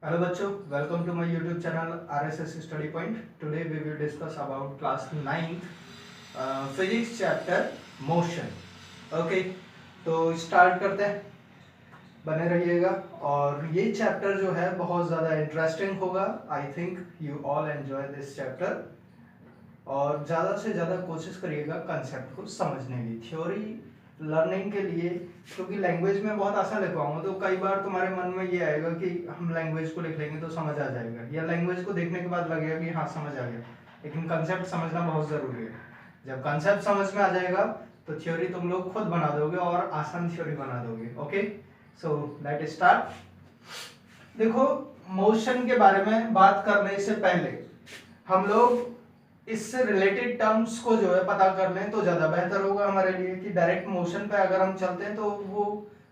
Hello बच्चों, welcome to my YouTube channel RSS Study Point. Today we will discuss about class 9th physics chapter motion. Okay, तो start करते हैं, बने रहिएगा। और ये चैप्टर जो है बहुत ज़्यादा इंटरेस्टिंग होगा। I think you all enjoy this chapter और ज़्यादा से ज़्यादा कोशिश करिएगा कंसेप्ट को समझने की। थ्योरी लर्निंग के लिए, क्योंकि लैंग्वेज में बहुत आसान लिखवाऊंगा तो कई बार तुम्हारे मन में ये आएगा कि हम लैंग्वेज को लिख लेंगे तो समझ आ जाएगा, या लैंग्वेज को देखने के बाद लगेगा कि हाँ समझ आ गया, लेकिन कंसेप्ट समझना बहुत ज़रूरी है। जब कंसेप्ट समझ में आ जाएगा तो थ्योरी तुम लोग खुद बना दोगे और आसान थ्योरी बना दोगे। Okay, so let start. देखो, मोशन के बारे में बात करने से पहले हम लोग इससे रिलेटेड टर्म्स को जो है पता कर लें तो ज़्यादा बेहतर होगा हमारे लिए, कि डायरेक्ट मोशन पे अगर हम चलते हैं तो वो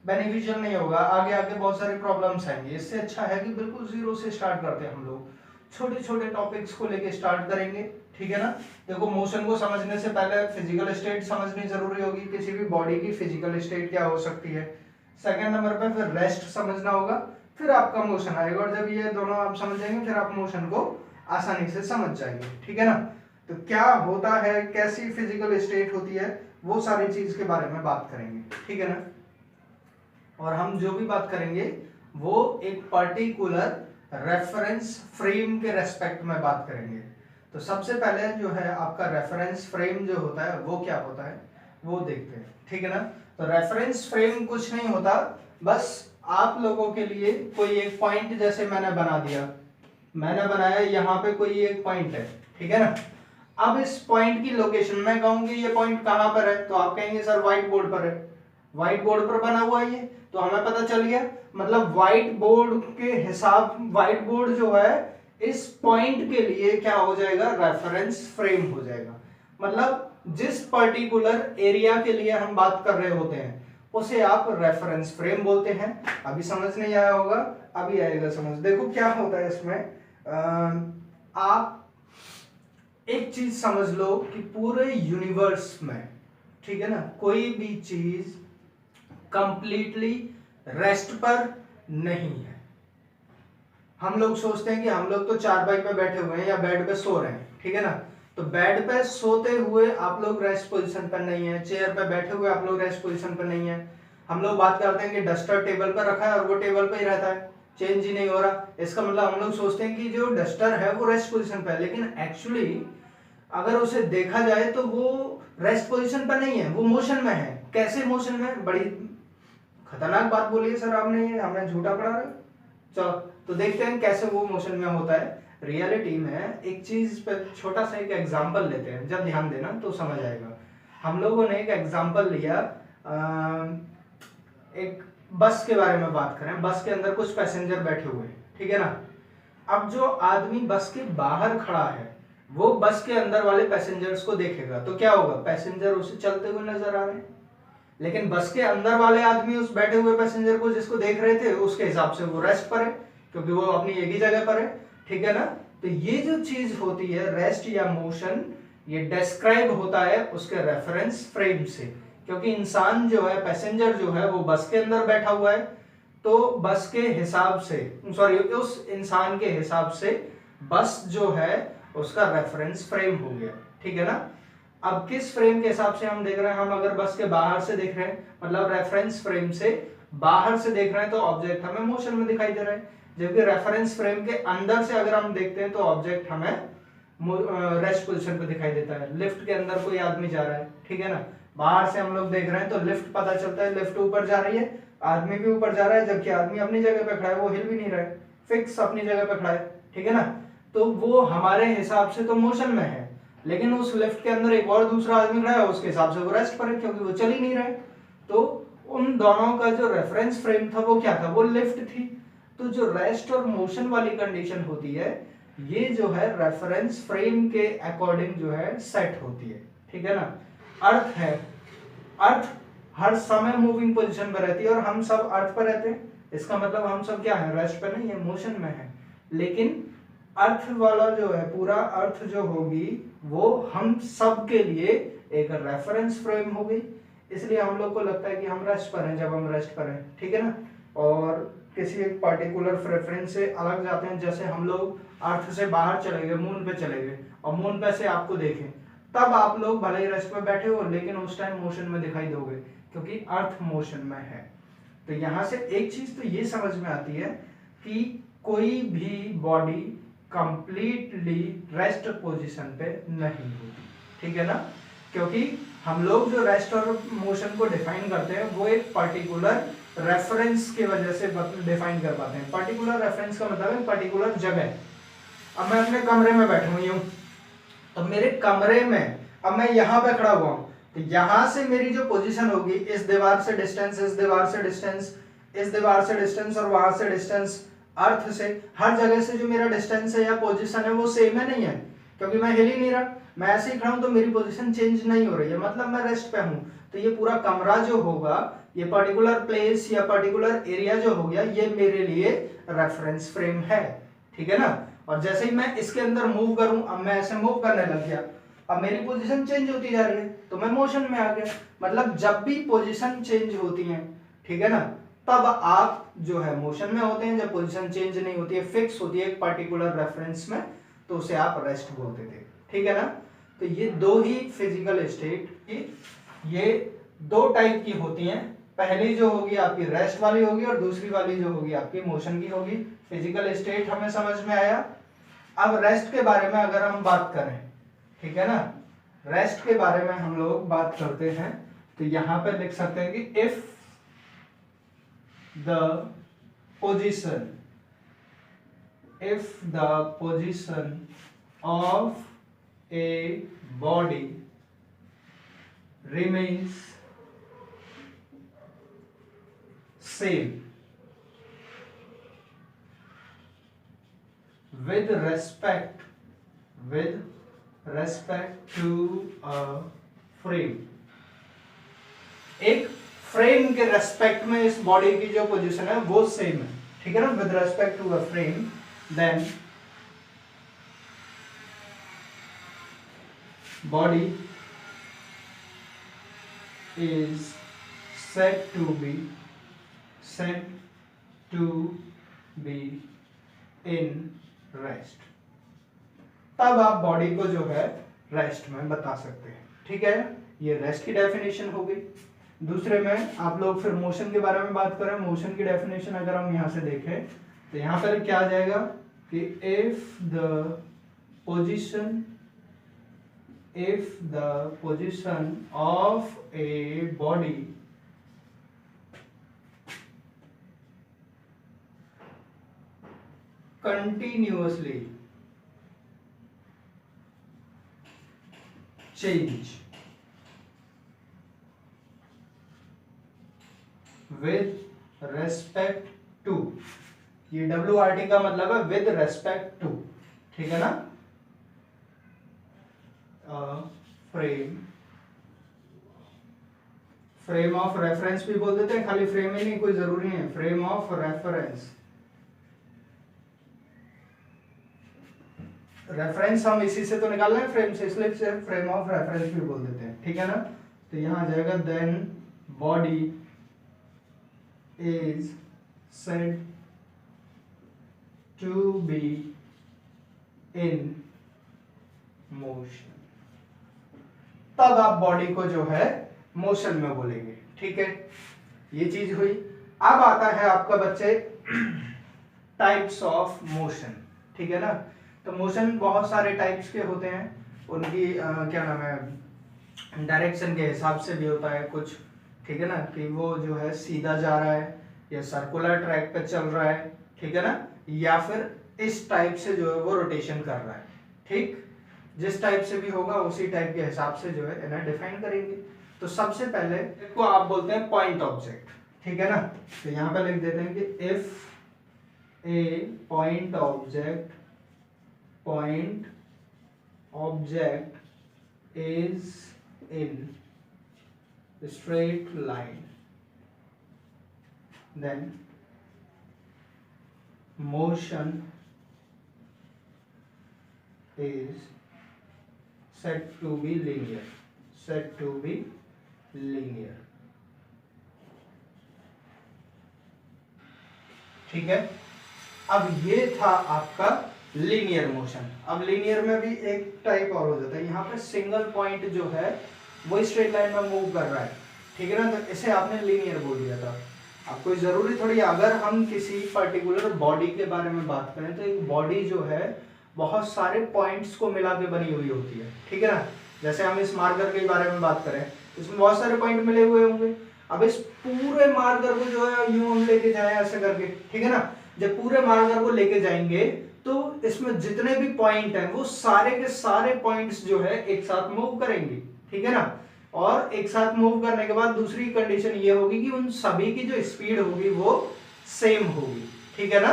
बेनिफिशियल नहीं होगा, आगे आगे बहुत सारी प्रॉब्लम्स आएंगी। इससे अच्छा है कि बिल्कुल जीरो से स्टार्ट करते हैं हम लोग, छोटे छोटे टॉपिक्स को लेके स्टार्ट करेंगे। ठीक है ना। देखो, मोशन को समझने से पहले फिजिकल स्टेट समझनी जरूरी होगी, किसी भी बॉडी की फिजिकल स्टेट क्या हो सकती है। सेकेंड नंबर पे फिर रेस्ट समझना होगा, फिर आपका मोशन आएगा, और जब ये दोनों आप समझ जाएंगे फिर आप मोशन को आसानी से समझ जाएंगे। ठीक है ना। तो क्या होता है, कैसी फिजिकल स्टेट होती है, वो सारी चीज के बारे में बात करेंगे। ठीक है ना। और हम जो भी बात करेंगे वो एक पर्टिकुलर रेफरेंस फ्रेम के रेस्पेक्ट में बात करेंगे। तो सबसे पहले जो है आपका रेफरेंस फ्रेम जो होता है वो क्या होता है वो देखते हैं। ठीक है ना। तो रेफरेंस फ्रेम कुछ नहीं होता, बस आप लोगों के लिए कोई एक पॉइंट जैसे मैंने बना दिया, मैंने बनाया यहाँ पे कोई एक पॉइंट है। ठीक है ना। अब इस पॉइंट की लोकेशन मैं कहूंगी ये पॉइंट कहां पर है, तो आप कहेंगे सर व्हाइट बोर्ड पर है। व्हाइट बोर्ड पर बना हुआ है ये, तो हमें पता चल गया। मतलब व्हाइट बोर्ड के हिसाब, व्हाइट बोर्ड जो है इस पॉइंट के लिए क्या हो जाएगा, रेफरेंस फ्रेम हो जाएगा। मतलब जिस पर्टिकुलर एरिया के लिए हम बात कर रहे होते हैं उसे आप रेफरेंस फ्रेम बोलते हैं। अभी समझ नहीं आया होगा, अभी आएगा समझ। देखो क्या होता है इसमें, आप एक चीज समझ लो कि पूरे यूनिवर्स में, ठीक है ना, कोई भी चीज कंप्लीटली रेस्ट पर नहीं है। हम लोग सोचते हैं कि हम लोग तो चारपाई पे बैठे हुए हैं या बेड पे सो रहे हैं। ठीक है ना। तो बेड पे सोते हुए आप लोग रेस्ट पोजीशन पर नहीं है, चेयर पे बैठे हुए आप लोग रेस्ट पोजीशन पर नहीं है। हम लोग बात करते हैं कि डस्टर टेबल पर रखा है और वो टेबल पे ही रहता है, चेंज ही नहीं हो रहा। इसका मतलब हम लोग सोचते हैं कि जो डस्टर है वो रेस्ट पोजीशन पे है, लेकिन एक्चुअली अगर उसे देखा जाए तो वो रेस्ट पोजीशन पर नहीं है, वो मोशन में है। कैसे मोशन में, बड़ी खतरनाक बात बोली है सर आपने, ये हमें झूठा पड़ा रहा है। चलो तो देखते हैं कैसे वो मोशन में होता है रियलिटी में। एक चीज पर छोटा सा एक एग्जांपल लेते हैं, जब ध्यान देना तो समझ आएगा। हम लोगों ने एक एग्जांपल लिया, एक बस के बारे में बात करें। बस के अंदर कुछ पैसेंजर बैठे हुए हैं। ठीक है ना। अब जो आदमी बस के बाहर खड़ा है वो बस के अंदर वाले पैसेंजर्स को देखेगा तो क्या होगा, पैसेंजर उसे चलते हुए नजर आ रहे हैं, लेकिन बस के अंदर वाले आदमी उस बैठे हुए पैसेंजर को जिसको देख रहे थे उसके हिसाब से वो रेस्ट पर है, क्योंकि वो अपनी एक ही जगह पर है। ठीक है ना। तो ये जो चीज होती है रेस्ट या मोशन, ये डिस्क्राइब होता है उसके रेफरेंस फ्रेम से। क्योंकि इंसान जो है, पैसेंजर जो है वो बस के अंदर बैठा हुआ है, तो बस के हिसाब से, सॉरी उस इंसान के हिसाब से बस जो है उसका रेफरेंस फ्रेम हो गया। ठीक है ना। अब किस फ्रेम के हिसाब से हम देख रहे हैं, हम अगर बस के बाहर से देख रहे हैं, मतलब रेफरेंस फ्रेम से बाहर से देख रहे हैं तो ऑब्जेक्ट हमें मोशन में दिखाई दे रहा है, जबकि रेफरेंस फ्रेम के अंदर से अगर हम देखते हैं तो ऑब्जेक्ट हमें रेस्ट पोजीशन पे दिखाई देता है। लिफ्ट के अंदर कोई आदमी जा रहा है, ठीक है ना, बाहर से हम लोग देख रहे हैं तो लिफ्ट पता चलता है, लिफ्ट ऊपर जा रही है, आदमी भी ऊपर जा रहा है, जबकि आदमी अपनी जगह पे खड़ा है, वो हिल भी नहीं रहा है, फिक्स अपनी जगह पे खड़ा है। ठीक है ना। तो वो हमारे हिसाब से तो मोशन में है, लेकिन उस लिफ्ट के अंदर एक और दूसरा आदमी खड़ा है, उसके हिसाब से वो रेस्ट पर है, क्योंकि वो चल ही नहीं रहे। तो उन दोनों का जो रेफरेंस फ्रेम था वो क्या था, वो लिफ्ट थी। तो जो रेस्ट और मोशन वाली कंडीशन होती है ये जो है रेफरेंस फ्रेम के अकॉर्डिंग जो है सेट होती है। ठीक है ना। अर्थ है, अर्थ हर समय मूविंग पोजीशन पर रहती है और हम सब अर्थ पर रहते हैं, इसका मतलब हम सब क्या है, रेस्ट पर नहीं है, मोशन में है। लेकिन अर्थ वाला जो है, पूरा अर्थ जो होगी वो हम सब के लिए एक रेफरेंस फ्रेम होगी, इसलिए हम लोग को लगता है कि हम रेस्ट पर हैं जब हम रेस्ट पर हैं। ठीक है ना। और किसी एक पर्टिकुलर प्रेफरेंस से अलग जाते हैं, जैसे हम लोग अर्थ से बाहर चले गए, मून पे चले गए और मून पे से आपको देखें, तब आप लोग भले ही रेस्ट पे बैठे हो लेकिन उस टाइम मोशन में दिखाई दोगे क्योंकि अर्थ मोशन में है। तो यहाँ से एक चीज तो ये समझ में आती है कि कोई भी बॉडी कंप्लीटली रेस्ट पोजीशन पे नहीं होती, ठीक है ना, क्योंकि हम लोग जो रेस्ट और मोशन को डिफाइन करते हैं वो एक पर्टिकुलर रेफरेंस की वजह से डिफाइन कर पाते हैं। पर्टिकुलर रेफरेंस का मतलब है पर्टिकुलर जगह। अब मैं अपने कमरे में बैठा हुई हूँ, तो मेरे कमरे में अब मैं यहाँ पे खड़ा हुआ हूँ, तो यहाँ से मेरी जो पोजीशन होगी, इस दीवार से डिस्टेंस, इस दीवार से डिस्टेंस, इस दीवार से डिस्टेंस और वहां से डिस्टेंस, अर्थ से हर जगह से जो मेरा डिस्टेंस है या पोजीशन है वो सेम है नहीं है, क्योंकि मैं हिल ही नहीं रहा, मैं ऐसे ही खड़ा हूं तो मेरी पोजीशन चेंज नहीं हो रही है, मतलब मैं रेस्ट पे हूं। तो ये पूरा कमरा जो होगा, ये पर्टिकुलर प्लेस या पर्टिकुलर एरिया जो हो गया, ये मेरे लिए रेफरेंस फ्रेम है, ठीक है ना। और जैसे ही मैं इसके अंदर मूव करूं, अब मैं ऐसे मूव करने लग गया, अब मेरी पोजीशन चेंज होती जा रही है तो मैं मोशन में आ गया। मतलब जब भी पोजीशन चेंज होती है, ठीक है ना, तब आप जो है मोशन में होते हैं। जब पोजीशन चेंज नहीं होती है, फिक्स होती है एक पर्टिकुलर रेफरेंस में, तो उसे आप रेस्ट बोलते थे, ठीक है ना। तो ये दो ही फिजिकल स्टेट की, ये दो टाइप की होती हैं। पहली जो होगी आपकी रेस्ट वाली होगी और दूसरी वाली जो होगी आपकी मोशन की होगी। फिजिकल स्टेट हमें समझ में आया। अब रेस्ट के बारे में अगर हम बात करें, ठीक है ना, रेस्ट के बारे में हम लोग बात करते हैं, तो यहां पर लिख सकते हैं कि if the position of a body remains same with respect to a frame, एक फ्रेम के रेस्पेक्ट में इस बॉडी की जो पोजीशन है वो सेम है, ठीक है ना, with respect to a frame, then body is said to be in rest। तब आप बॉडी को जो है रेस्ट में बता सकते हैं, ठीक है। ये रेस्ट की डेफिनेशन हो गई। दूसरे में आप लोग फिर मोशन के बारे में बात करें। मोशन की डेफिनेशन अगर हम यहां से देखें तो यहां पर क्या आ जाएगा कि if the position of a body continuously change with respect to, ये WRT का मतलब है विद रेस्पेक्ट टू, ठीक है ना, फ्रेम ऑफ रेफरेंस भी बोल देते हैं, खाली फ्रेम ही नहीं, कोई जरूरी नहीं है, फ्रेम ऑफ रेफरेंस। रेफरेंस हम इसी से तो निकाल रहे हैं, फ्रेम से, इसलिए फ्रेम ऑफ रेफरेंस भी बोल देते हैं, ठीक है ना। तो यहां आ जाएगा then body is said to be in motion। तब आप बॉडी को जो है मोशन में बोलेंगे, ठीक है, ये चीज हुई। अब आता है आपका बच्चे टाइप्स ऑफ मोशन, ठीक है ना। तो मोशन बहुत सारे टाइप्स के होते हैं, उनकी क्या नाम है, डायरेक्शन के हिसाब से भी होता है कुछ, ठीक है ना, कि वो जो है सीधा जा रहा है या सर्कुलर ट्रैक पे चल रहा है, ठीक है ना, या फिर इस टाइप से जो है वो रोटेशन कर रहा है, ठीक। जिस टाइप से भी होगा उसी टाइप के हिसाब से जो है इन्हें डिफाइन करेंगे। तो सबसे पहले इसको आप बोलते हैं पॉइंट ऑब्जेक्ट, ठीक है ना। तो यहाँ पे लिख देते हैं कि if A point object is in straight line, then motion is said to be linear, ठीक है। अब ये था आपका लीनियर मोशन। अब लीनियर में भी एक टाइप और हो जाता है, यहाँ पे सिंगल पॉइंट जो है वो स्ट्रेट लाइन में मूव कर रहा है, ठीक है ना, तो इसे आपने लीनियर बोल दिया था। अब कोई जरूरी थोड़ी, अगर हम किसी पर्टिकुलर बॉडी के बारे में बात करें तो एक बॉडी जो है बहुत सारे पॉइंट्स को मिला के बनी हुई होती है, ठीक है ना। जैसे हम इस मार्कर के बारे में बात करें, इसमें बहुत सारे पॉइंट मिले हुए होंगे। अब इस पूरे मार्कर को जो है यूं हम लेके जाए ऐसे करके, ठीक है ना, जब पूरे मार्कर को लेके जाएंगे तो इसमें जितने भी पॉइंट हैं वो सारे के सारे पॉइंट्स जो है एक साथ मूव करेंगे, ठीक है ना। और एक साथ मूव करने के बाद दूसरी कंडीशन ये होगी कि उन सभी की जो स्पीड होगी वो सेम होगी, ठीक है ना।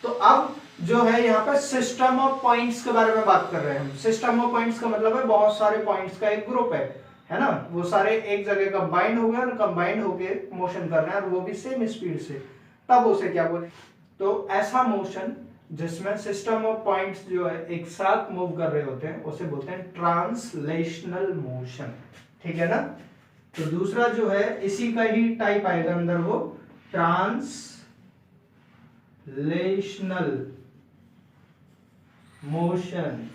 तो अब जो है यहाँ पे सिस्टम ऑफ पॉइंट्स के बारे में बात कर रहे हैं हम। सिस्टम ऑफ पॉइंट्स का मतलब है बहुत सारे पॉइंट्स का एक ग्रुप है ना, वो सारे एक जगह कंबाइंड हो गए और कंबाइंड होके मोशन कर रहे हैं और वो भी सेम स्पीड से, तब उसे क्या बोले। तो ऐसा मोशन जिसमें सिस्टम ऑफ पॉइंट्स जो है एक साथ मूव कर रहे होते हैं उसे बोलते हैं ट्रांसलेशनल मोशन, ठीक है ना। तो दूसरा जो है इसी का ही टाइप आएगा अंदर, वो ट्रांसलेशनल मोशन।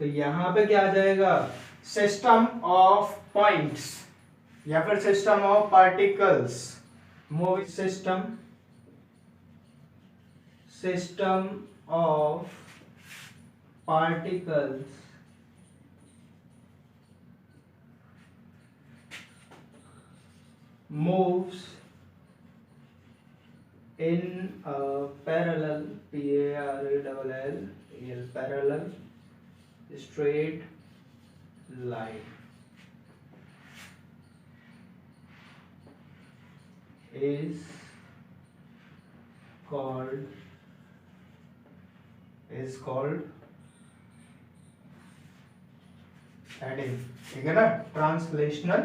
तो यहां पे क्या आ जाएगा, सिस्टम ऑफ पॉइंट्स या फिर system of particles moving system of particles moves in a parallel parallel straight line is called heading, ठीक है ना। ट्रांसलेशनल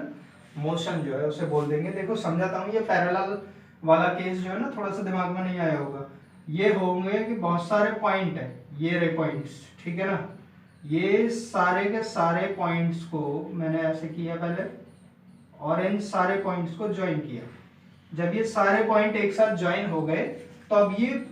मोशन जो है उसे बोल देंगे। देखो समझाता हूँ, ये पैरेलल वाला केस जो है ना थोड़ा सा दिमाग में नहीं आया होगा। ये होंगे कि बहुत सारे पॉइंट है, ये रे पॉइंट्स, ठीक है ना। ये सारे के सारे पॉइंट्स को मैंने ऐसे किया पहले और इन सारे पॉइंट्स को ज्वाइन किया। जब ये सारे पॉइंट एक साथ ज्वाइन हो गए तो अब ये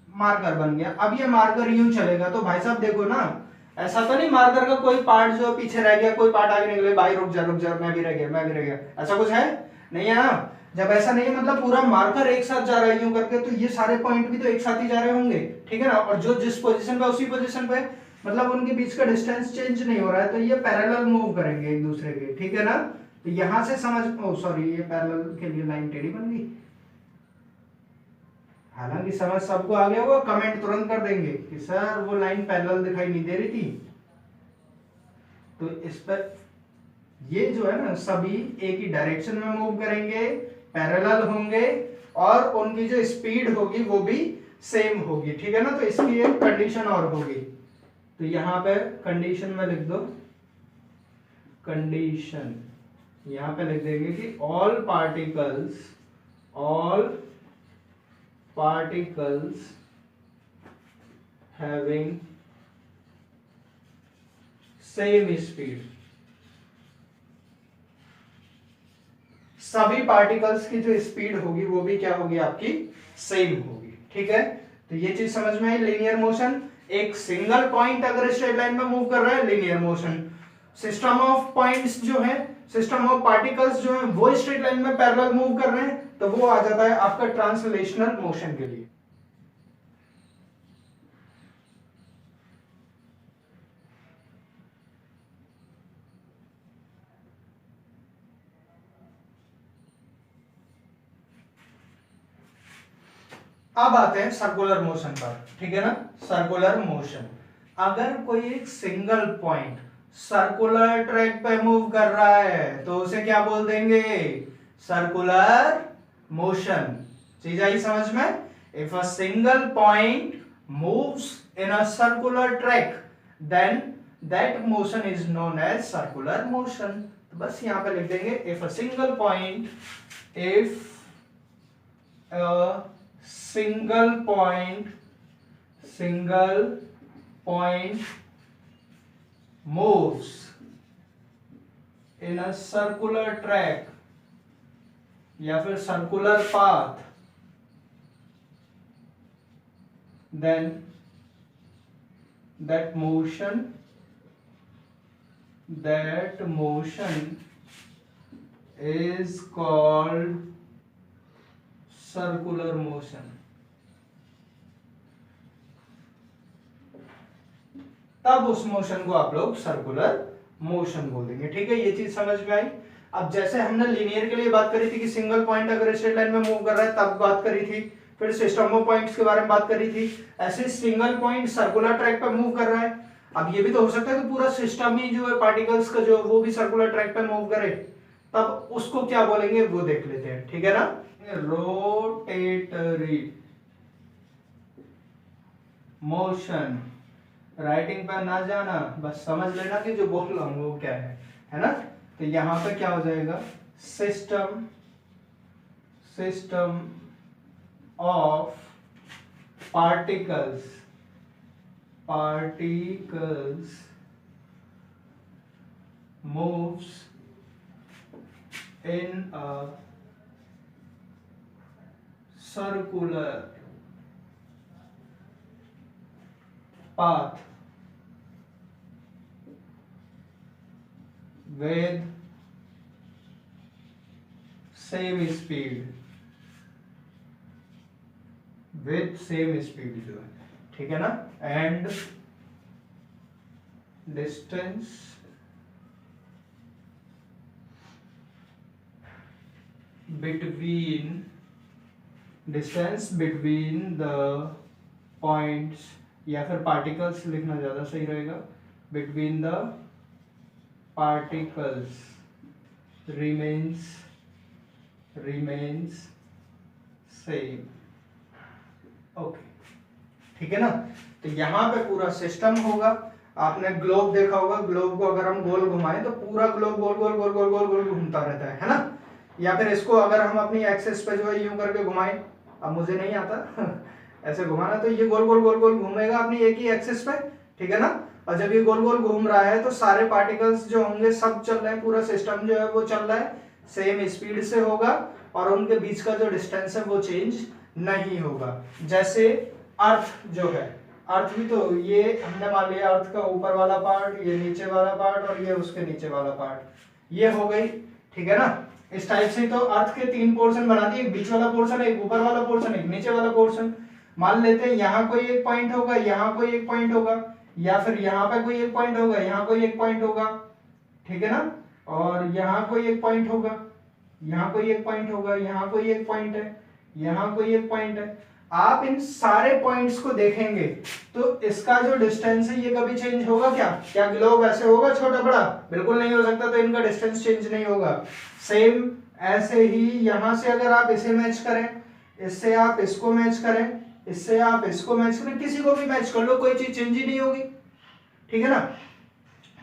मार्कर बन गया। अब ये मार्कर यूं चलेगा तो भाई साहब देखो ना, ऐसा तो नहीं मार्कर का कोई पार्ट जो पीछे रह गया, कोई पार्ट आगे निकले, भाई रुक जा मैं भी रह गया, ऐसा कुछ है नहीं है ना। जब ऐसा नहीं है मतलब पूरा मार्कर एक साथ जा रहा है यूं करके, तो ये सारे पॉइंट भी तो एक साथ ही जा रहे होंगे, ठीक है ना। और जो जिस पोजीशन पे उसी पोजीशन पे, मतलब उनके बीच का डिस्टेंस चेंज नहीं हो रहा है, तो ये पैरेलल मूव करेंगे एक दूसरे के, ठीक है ना। तो यहां से समझ, सॉरी ये पैरेलल के लिए लाइन टेढ़ी बन गई। हालांकि समझ सबको आ गया होगा, कमेंट तुरंत कर देंगे कि सर वो लाइन पैरेलल दिखाई नहीं दे रही थी। तो इस पर ये जो है ना सभी एक ही डायरेक्शन में मूव करेंगे, पैरेलल होंगे और उनकी जो स्पीड होगी वो भी सेम होगी, ठीक है ना। तो इसकी एक कंडीशन और होगी, तो यहां पे कंडीशन में लिख दो, कंडीशन यहां पे लिख देंगे कि all particles having same speed, सभी पार्टिकल्स की जो स्पीड होगी वो भी क्या होगी, आपकी सेम होगी, ठीक है। तो ये चीज समझ में आई। लीनियर मोशन, एक सिंगल पॉइंट अगर स्ट्रेट लाइन में मूव कर रहा है linear motion. System of points जो है, सिस्टम ऑफ पार्टिकल्स जो है वो स्ट्रेट लाइन में पैरेलल मूव कर रहे हैं, तो वो आ जाता है आपका ट्रांसलेशनल मोशन के लिए। अब आते हैं सर्कुलर मोशन पर, ठीक है ना। सर्कुलर मोशन, अगर कोई एक सिंगल पॉइंट सर्कुलर ट्रैक पे मूव कर रहा है तो उसे क्या बोल देंगे, सर्कुलर मोशन। चीज आई समझ में। If a single point moves in a circular track then that motion is known as circular motion. तो बस यहां पे लिख देंगे इफ अ सिंगल पॉइंट, इफ single point moves in a circular track या फिर circular path, then that motion is called circular motion. तब उस मोशन को आप लोग सर्कुलर मोशन बोल देंगे। ठीक है, ये चीज समझ में आई। अब जैसे हमने लीनियर के लिए बात करी थी कि सिंगल पॉइंट अगर स्ट्रेट लाइन में मूव कर रहा है तब बात करी थी, फिर सिस्टम ऑफ पॉइंट्स के बारे में बात करी थी, ऐसे सिंगल पॉइंट सर्कुलर ट्रैक पर मूव कर रहा है। अब ये भी तो हो सकता है कि पूरा सिस्टम ही जो है पार्टिकल्स का जो वो भी सर्कुलर ट्रैक पे मूव करे, तब उसको क्या बोलेंगे वो देख लेते हैं। ठीक है ना, रोटेटरी मोशन। राइटिंग पे ना जाना, बस समझ लेना कि जो बोल रहा हूं वो क्या है ना। तो यहां पे क्या हो जाएगा, system of particles moves in a circular path with same speed जो है, ठीक है ना, and distance between the points, या फिर पार्टिकल्स लिखना ज्यादा सही रहेगा, between the particles remains same. Okay, ठीक है ना। तो यहाँ पे पूरा सिस्टम होगा। आपने ग्लोब देखा होगा, ग्लोब को अगर हम गोल घुमाएं तो पूरा ग्लोब गोल गोल गोल गोल गोल गोल घूमता रहता है ना। या फिर इसको अगर हम अपनी एक्सिस पे जो है यूं करके घुमाएं, अब मुझे नहीं आता ऐसे घुमाना, तो ये गोल गोल गोल गोल घूमेगा अपनी एक ही एक्सिस पे, ठीक है ना। और जब ये गोल गोल घूम रहा है तो सारे पार्टिकल्स जो होंगे सब चल रहे हैं, पूरा सिस्टम जो है वो चल रहा है, सेम स्पीड से होगा और उनके बीच का जो डिस्टेंस है वो चेंज नहीं होगा। जैसे अर्थ जो है, अर्थ भी तो ये हमने मान लिया अर्थ का ऊपर वाला पार्ट, ये नीचे वाला पार्ट और ये उसके नीचे वाला पार्ट, ये हो गई, ठीक है ना। इस टाइप से तो अर्थ के 3 पोर्शन बनाती है, एक बीच वाला पोर्शन, एक ऊपर वाला पोर्शन, एक नीचे वाला पोर्शन। मान लेते हैं यहाँ कोई एक पॉइंट होगा, यहाँ कोई एक पॉइंट होगा, या फिर यहाँ पे कोई एक पॉइंट होगा, यहाँ कोई एक पॉइंट होगा, ठीक है ना। और यहाँ कोई एक पॉइंट होगा, यहाँ कोई एक पॉइंट होगा, यहाँ कोई एक पॉइंट है, यहाँ कोई एक पॉइंट है। आप इन सारे पॉइंट्स को देखेंगे तो इसका जो डिस्टेंस है ये कभी चेंज होगा क्या? क्या ग्लोब ऐसे होगा छोटा बड़ा? बिल्कुल नहीं हो सकता, तो इनका डिस्टेंस चेंज नहीं होगा। सेम ऐसे ही यहां से अगर आप इसे मैच करें, इससे आप इसको मैच करें, इससे आप इसको मैच करें, किसी को भी मैच कर लो, कोई चीज चेंज ही नहीं होगी, ठीक है ना।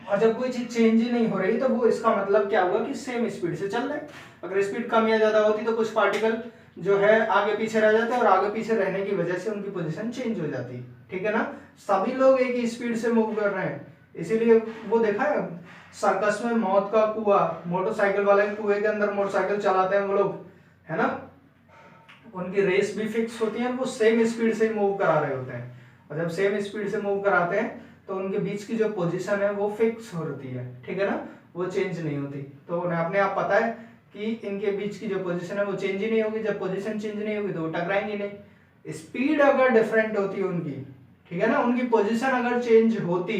और जब कोई चीज चेंज ही नहीं हो रही तो वो इसका मतलब क्या हुआ कि सेम स्पीड से चल रहे हैं। अगर स्पीड कम या ज्यादा होती तो कुछ पार्टिकल जो है आगे पीछे रह जाते हैं और आगे पीछे रहने की वजह से उनकी पोजीशन चेंज हो जाती, ठीक है ना। सभी लोग एक ही स्पीड से मूव कर रहे हैं, इसीलिए वो देखा है सर्कस में मौत का कुआं, मोटरसाइकिल वाले कुएं के अंदर मोटरसाइकिल चलाते हैं वो लोग, है ना। उनकी रेस भी फिक्स होती है, वो सेम स्पीड से मूव करा रहे होते हैं, और जब सेम स्पीड से मूव कराते हैं तो उनके बीच की जो पोजीशन है वो फिक्स होती है, ठीक है ना, वो चेंज नहीं होती। तो उन्हें अपने आप पता है कि इनके बीच की जो पोजीशन है वो चेंज ही नहीं होगी। जब पोजीशन चेंज नहीं होगी तो वो टकराएंगे नहीं। स्पीड अगर डिफरेंट होती है उनकी, ठीक है ना, उनकी पोजीशन अगर चेंज होती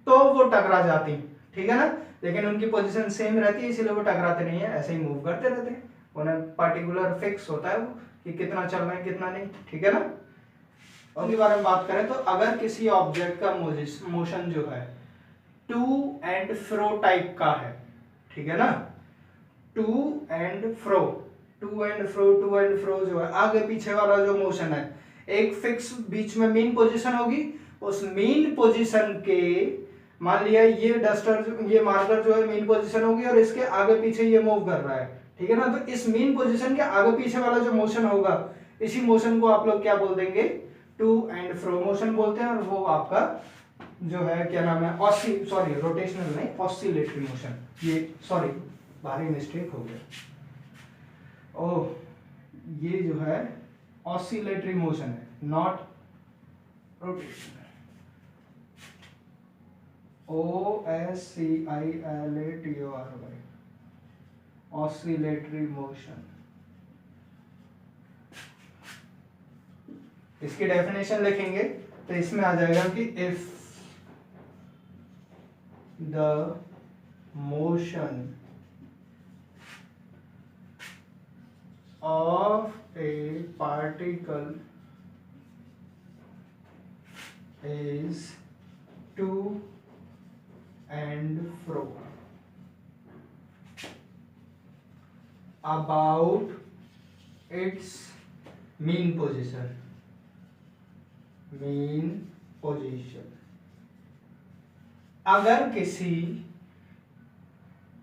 तो वो टकरा जाती, ठीक है ना। लेकिन उनकी पोजीशन सेम रहती है, इसीलिए वो टकराते नहीं है, ऐसे ही मूव करते रहते हैं। उन्हें पार्टिकुलर फिक्स होता है वो कि कितना चल रहा है कितना नहीं, ठीक है ना। उनके बारे में बात करें तो अगर किसी ऑब्जेक्ट का मोशन जो है टू एंड फ्रो टाइप का है, ठीक है ना, टू एंड फ्रो जो है, आगे पीछे वाला जो मोशन है, एक फिक्स बीच में मीन पोजीशन होगी, उस मीन पोजीशन के मान लिया ये डस्टर, ये मार्कर जो है मीन पोजीशन होगी और इसके आगे पीछे ये मूव कर रहा है, ठीक है ना। तो इस मीन पोजीशन के आगे पीछे वाला जो मोशन होगा, इसी मोशन को आप लोग क्या बोल देंगे? टू एंड फ्रो मोशन बोलते हैं। और वो आपका जो है क्या नाम है, रोटेशनल नहीं, ऑसिलेटरी मोशन। ये भारी मिस्टेक हो गया। ओ ये जो है ऑसिलेटरी मोशन है, not rotation. OSCILATORY, oscillatory motion. इसकी डेफिनेशन लिखेंगे तो इसमें आ जाएगा कि if the motion of a particle is to and fro about its mean position, अगर किसी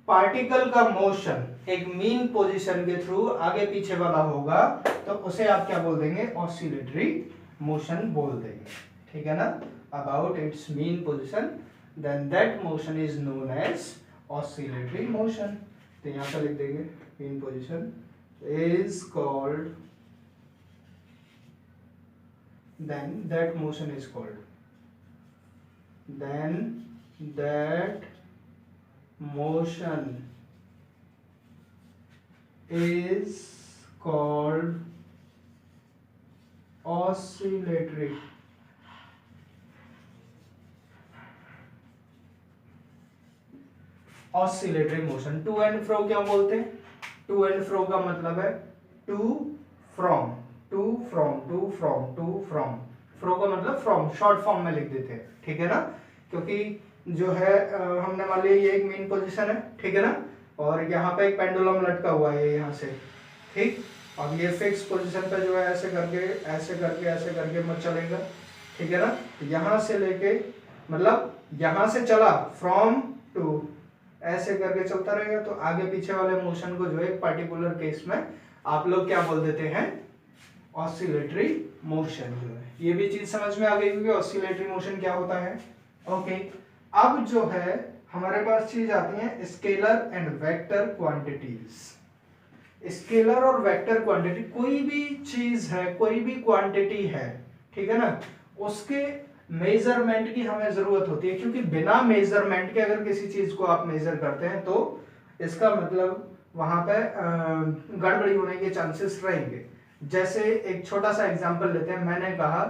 पार्टिकल का मोशन एक मीन पोजीशन के थ्रू आगे पीछे वाला होगा तो उसे आप क्या बोल देंगे, ऑसिलेटरी मोशन बोल देंगे, ठीक है ना। About its mean position, then that motion is known as oscillatory motion. तो यहां पर लिख देंगे mean position is called, then that motion is called, then that motion is called oscillatory motion. To and fro क्या बोलते हैं, to and fro का मतलब है to from, to from, to from, to from. Fro का मतलब from short form में लिख देते हैं, ठीक है ना, क्योंकि जो है हमने मान लिया ये एक मेन पोजीशन है, ठीक है ना, और यहाँ पे एक पेंडुलम लटका हुआ है यहाँ से, ठीक। अब ये फिक्स पोजीशन पे जो है ऐसे करके ऐसे करके ऐसे करके मत चलेगा, ठीक है ना। तो यहाँ से लेके मतलब यहाँ से चला फ्रॉम टू ऐसे करके चलता रहेगा, तो आगे पीछे वाले मोशन को जो है एक पर्टिकुलर केस में आप लोग क्या बोल देते हैं, ऑसिलेटरी मोशन जो है। ये भी चीज समझ में आ गई होगी ऑसिलेटरी मोशन क्या होता है, ओके। अब जो है हमारे पास चीज आती है scalar and vector quantities. Scalar और वेक्टर क्वांटिटी, कोई भी चीज है, कोई भी क्वांटिटी है, ठीक है ना, उसके मेजरमेंट की हमें जरूरत होती है, क्योंकि बिना मेजरमेंट के अगर किसी चीज को आप मेजर करते हैं तो इसका मतलब वहां पे गड़बड़ी होने के चांसेस रहेंगे। जैसे एक छोटा सा एग्जांपल लेते हैं, मैंने कहा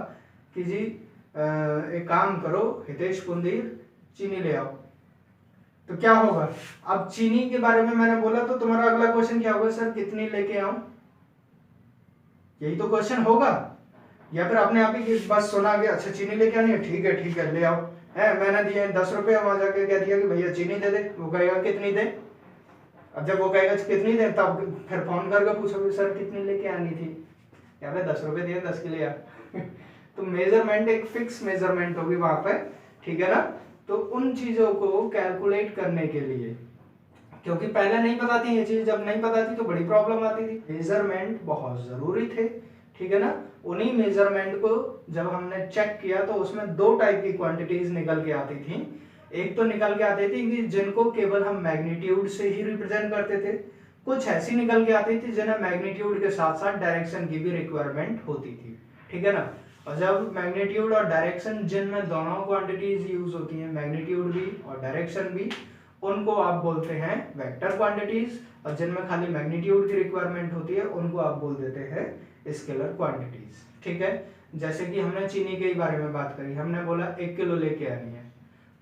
कि जी एक काम करो हितेश कुंदीर चीनी ले आओ, तो क्या होगा, अब चीनी के बारे में मैंने बोला तो तुम्हारा अगला क्वेश्चन क्या होगा, सर कितनी लेके आऊं, यही तो क्वेश्चन होगा। या फिर आपने आप ही बस सुना कि अच्छा चीनी लेके आनी है, ठीक है ले आओ, है मैंने दिए 10 रुपए, वहां जाके कह दिया कि भैया चीनी दे दे, वो कहेगा कितनी दे। अब जब वो कहेगा कितनी दे तब फिर फोन करके पूछोगे सर कितनी लेके आनी थी, या फिर 10 रुपए दिए 10 के लिए तो मेजरमेंट एक फिक्स मेजरमेंट होगी वहां पर, ठीक है ना। तो उन चीजों को कैलकुलेट करने के लिए, क्योंकि पहले नहीं पता थी ये चीज, जब नहीं पता थी तो बड़ी प्रॉब्लम आती थी, मेजरमेंट बहुत जरूरी थे, ठीक है ना। उन्हीं मेजरमेंट को जब हमने चेक किया तो उसमें दो टाइप की क्वांटिटीज निकल के आती थी। एक तो निकल के आती थी कि जिनको केवल हम मैग्नीट्यूड से ही रिप्रेजेंट करते थे, कुछ ऐसी निकल के आती थी जिन्हें मैग्नीट्यूड के साथ साथ डायरेक्शन की भी रिक्वायरमेंट होती थी, ठीक है ना। और जब मैग्नीट्यूड और डायरेक्शन, जिनमें दोनों क्वांटिटीज यूज होती हैं, मैग्नीट्यूड भी और डायरेक्शन भी, उनको आप बोलते हैं वेक्टर क्वांटिटीज, और जिनमें खाली मैग्नीट्यूड की रिक्वायरमेंट होती है उनको आप बोल देते हैं स्केलर क्वांटिटीज, ठीक है। जैसे कि हमने चीनी के बारे में बात करी, हमने बोला 1 किलो लेके आनी है,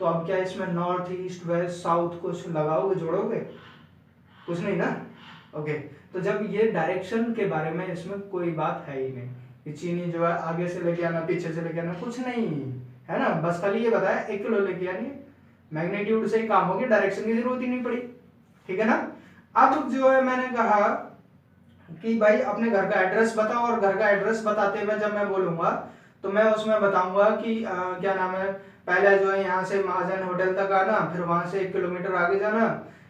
तो अब क्या इसमें नॉर्थ ईस्ट वेस्ट साउथ कुछ लगाओगे, जोड़ोगे, कुछ नहीं ना, ओके। तो जब ये डायरेक्शन के बारे में इसमें कोई बात है ही नहीं कि चीनी जो है आगे से लेके आना पीछे से लेके आना, कुछ नहीं है ना, बस खाली ये बताया 1 किलो लेके आनी है, मैग्नीट्यूड से ही काम हो गया, डायरेक्शन की जरूरत ही नहीं पड़ी, ठीक है ना। अब जो है मैंने कहा कि भाई अपने घर का एड्रेस बताओ, और घर का एड्रेस बताते हुए जब मैं बोलूंगा तो मैं उसमें बताऊंगा कि क्या नाम है, पहले जो है यहाँ से महाजन होटल तक आना, फिर वहां से 1 किलोमीटर आगे जाना,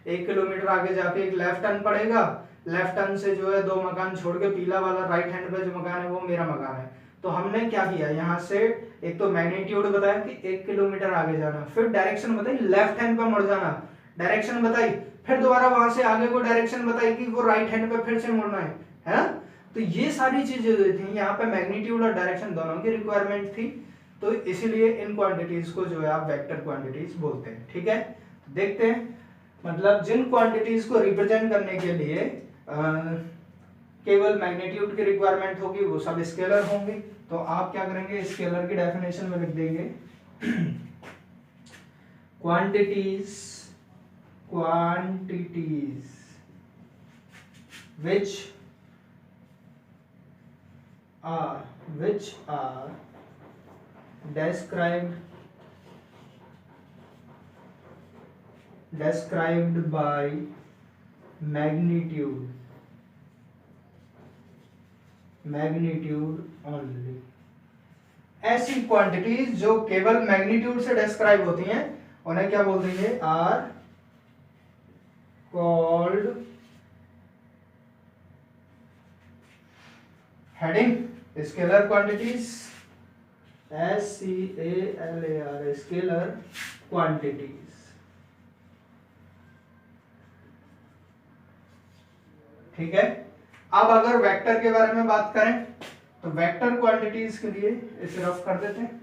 1 किलोमीटर आगे जाके एक लेफ्ट टर्न पड़ेगा, लेफ्ट टर्न से जो है 2 मकान छोड़ के पीला वाला राइट हैंड पे जो मकान है वो मेरा मकान है। तो हमने क्या किया, यहाँ से एक तो मैग्नीट्यूड बताया कि 1 किलोमीटर आगे जाना, फिर डायरेक्शन बताई लेफ्ट हैंड पे मुड़ जाना, डायरेक्शन बताई, फिर दोबारा वहां से आगे को डायरेक्शन बताई कि वो राइट हैंड पे फिर से मुड़ना है, है ना। तो ये सारी चीजें जो थी यहाँ पे मैग्नीट्यूड और डायरेक्शन दोनों की रिक्वायरमेंट थी, तो इसीलिए इन क्वांटिटीज को जो है आप वेक्टर क्वांटिटीज बोलते हैं। ठीक है, देखते हैं मतलब जिन क्वांटिटीज को रिप्रेजेंट करने के लिए केवल मैग्नीट्यूड की रिक्वायरमेंट होगी वो सब स्केलर होंगी, तो आप क्या करेंगे, स्केलर की डेफिनेशन में लिख देंगे quantities which are described by magnitude only। ऐसी क्वांटिटीज जो केवल मैग्नीट्यूड से डिस्क्राइब होती हैं उन्हें क्या बोल देंगे, are called heading scalar quantities, SCALAR scalar quantities. ठीक है, अब अगर वेक्टर के बारे में बात करें तो वेक्टर क्वांटिटीज के लिए इसे रफ कर देते हैं,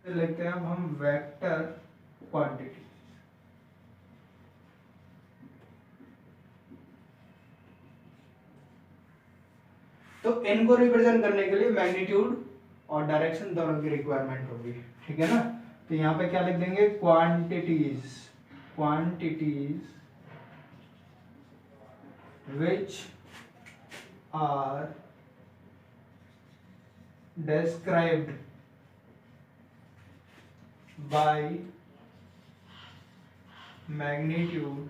फिर लिखते हैं अब हम वेक्टर क्वांटिटी। तो इनको रिप्रेजेंट करने के लिए मैग्नीट्यूड और डायरेक्शन दोनों की रिक्वायरमेंट होगी। ठीक है ना, तो यहां पे क्या लिख देंगे, quantities which are described by magnitude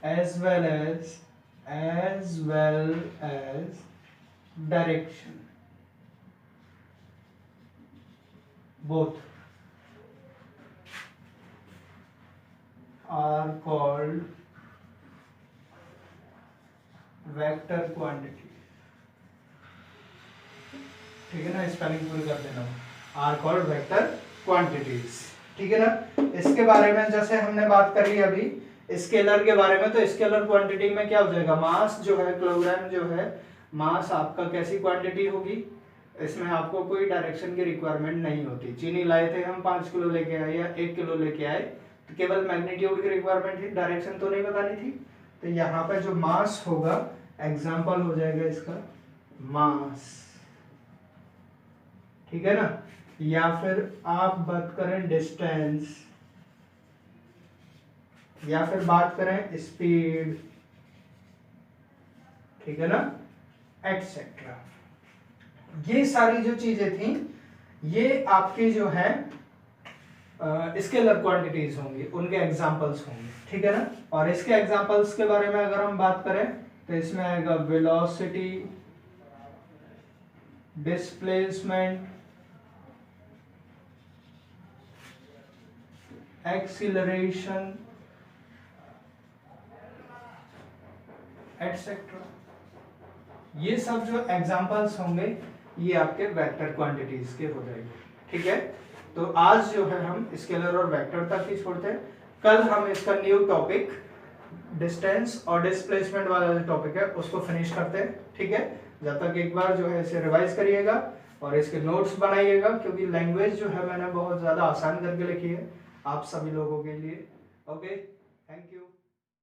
as well as direction, both are called vector quantity. ठीक है ना, स्पेलिंग पूरी कर देना, आर कॉल्ड वेक्टर क्वांटिटीज। ठीक है ना, इसके बारे में जैसे हमने बात करी अभी स्केलर के बारे में, तो स्केलर क्वांटिटी में क्या हो जाएगा, मास जो है, किलोग्राम जो है, मास आपका कैसी क्वांटिटी होगी, इसमें आपको कोई डायरेक्शन की रिक्वायरमेंट नहीं होती। चीनी लाए थे हम 5 किलो लेके आए या 1 किलो लेके आए, तो केवल मैग्नीट्यूड की रिक्वायरमेंट थी, डायरेक्शन तो नहीं बतानी थी। तो यहाँ पे जो मास होगा एग्जाम्पल हो जाएगा इसका मास। ठीक है ना, या फिर आप बात करें डिस्टेंस, या फिर बात करें स्पीड, ठीक है ना, एटसेट्रा। ये सारी जो चीजें थी ये आपकी जो है स्केलर क्वांटिटीज होंगी, उनके एग्जांपल्स होंगे। ठीक है ना, और इसके एग्जांपल्स के बारे में अगर हम बात करें तो इसमें आएगा वेलोसिटी, डिस्प्लेसमेंट, एक्सीलरेशन एटसेट्रा। ये सब जो एग्जांपल्स होंगे ये आपके वेक्टर क्वांटिटीज के हो जाएंगे। ठीक है, तो आज जो है हम स्केलर और वेक्टर तक ही छोड़ते हैं, कल हम इसका न्यू टॉपिक डिस्टेंस और डिस्प्लेसमेंट वाला जो टॉपिक है उसको फिनिश करते हैं। ठीक है, जब तक एक बार जो है इसे रिवाइज करिएगा और इसके नोट्स बनाइएगा, क्योंकि लैंग्वेज जो है मैंने बहुत ज़्यादा आसान करके लिखी है आप सभी लोगों के लिए। Okay, thank you.